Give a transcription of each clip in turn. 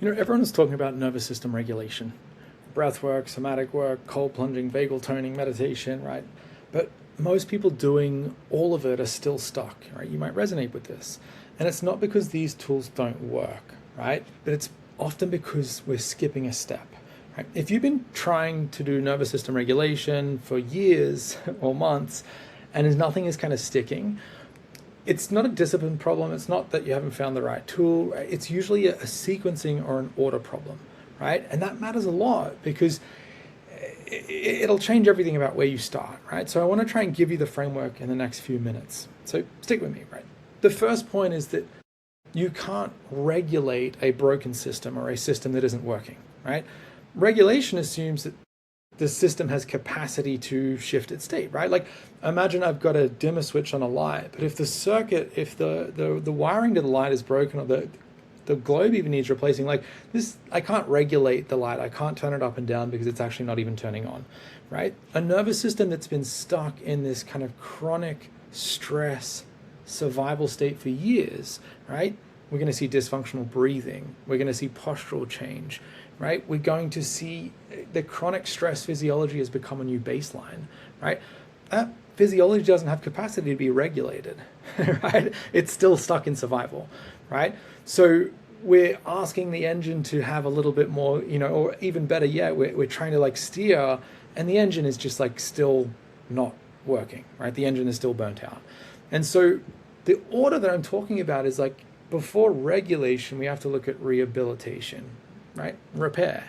Everyone's talking about nervous system regulation, breath work, somatic work, cold plunging, vagal toning, meditation, right? But most people doing all of it are still stuck, right? You might resonate with this. And it's not because these tools don't work, right? But it's often because we're skipping a step, right? If you've been trying to do nervous system regulation for years or months and nothing is kind of sticking, it's not a discipline problem. It's not that you haven't found the right tool. Right? It's usually a sequencing or an order problem, right? And that matters a lot because it'll change everything about where you start, right? So I want to try and give you the framework in the next few minutes. So stick with me, right? The first point is that you can't regulate a broken system or a system that isn't working, right? Regulation assumes that the system has capacity to shift its state, right? Like imagine I've got a dimmer switch on a light, but if the circuit, if the wiring to the light is broken or the globe even needs replacing, like this, I can't regulate the light. I can't turn it up and down because it's actually not even turning on, right? A nervous system that's been stuck in this kind of chronic stress survival state for years, right? We're going to see dysfunctional breathing. We're going to see postural change, right? We're going to see the chronic stress physiology has become a new baseline, right? That physiology doesn't have capacity to be regulated, right? It's still stuck in survival, right? So we're asking the engine to have a little bit more, or even better yet, we're trying to like steer, and the engine is just like still not working, right? The engine is still burnt out. And so the order that I'm talking about is like, before regulation, we have to look at rehabilitation, right? Repair,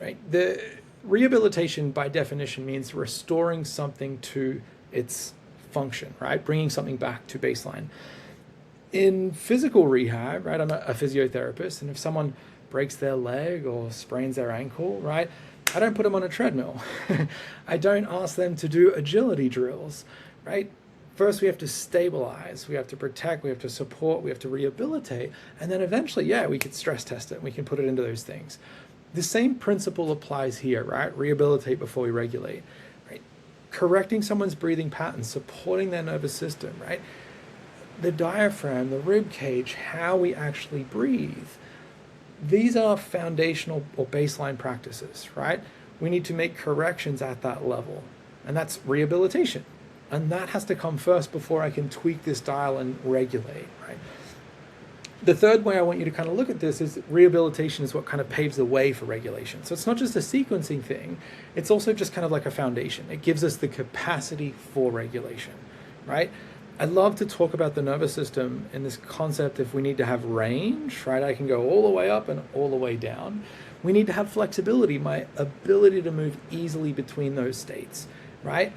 right? The rehabilitation by definition means restoring something to its function, right? Bringing something back to baseline. In physical rehab, right? I'm a physiotherapist, and if someone breaks their leg or sprains their ankle, right? I don't put them on a treadmill. I don't ask them to do agility drills, right? First, we have to stabilize, we have to protect, we have to support, we have to rehabilitate, and then eventually, we could stress test it, and we can put it into those things. The same principle applies here, right? Rehabilitate before we regulate, right? Correcting someone's breathing patterns, supporting their nervous system, right? The diaphragm, the rib cage, how we actually breathe. These are foundational or baseline practices, right? We need to make corrections at that level, and that's rehabilitation. And that has to come first before I can tweak this dial and regulate, right? The third way I want you to kind of look at this is rehabilitation is what kind of paves the way for regulation. So it's not just a sequencing thing, it's also just kind of like a foundation. It gives us the capacity for regulation, right? I love to talk about the nervous system in this concept if we need to have range, right? I can go all the way up and all the way down. We need to have flexibility, my ability to move easily between those states, right?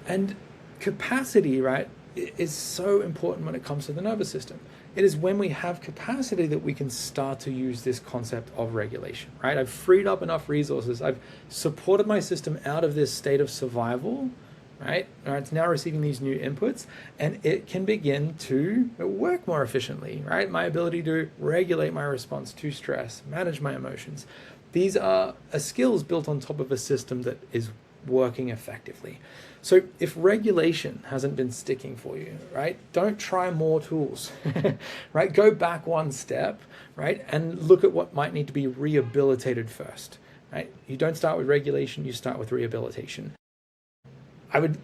And capacity, right, is so important when it comes to the nervous system. It is when we have capacity that we can start to use this concept of regulation, right? I've freed up enough resources. I've supported my system out of this state of survival, right? It's now receiving these new inputs, and it can begin to work more efficiently, right? My ability to regulate my response to stress, manage my emotions. These are skills built on top of a system that is working effectively. So if regulation hasn't been sticking for you, right, don't try more tools, right? Go back one step, right, and look at what might need to be rehabilitated first, right? You don't start with regulation, you start with rehabilitation. I would,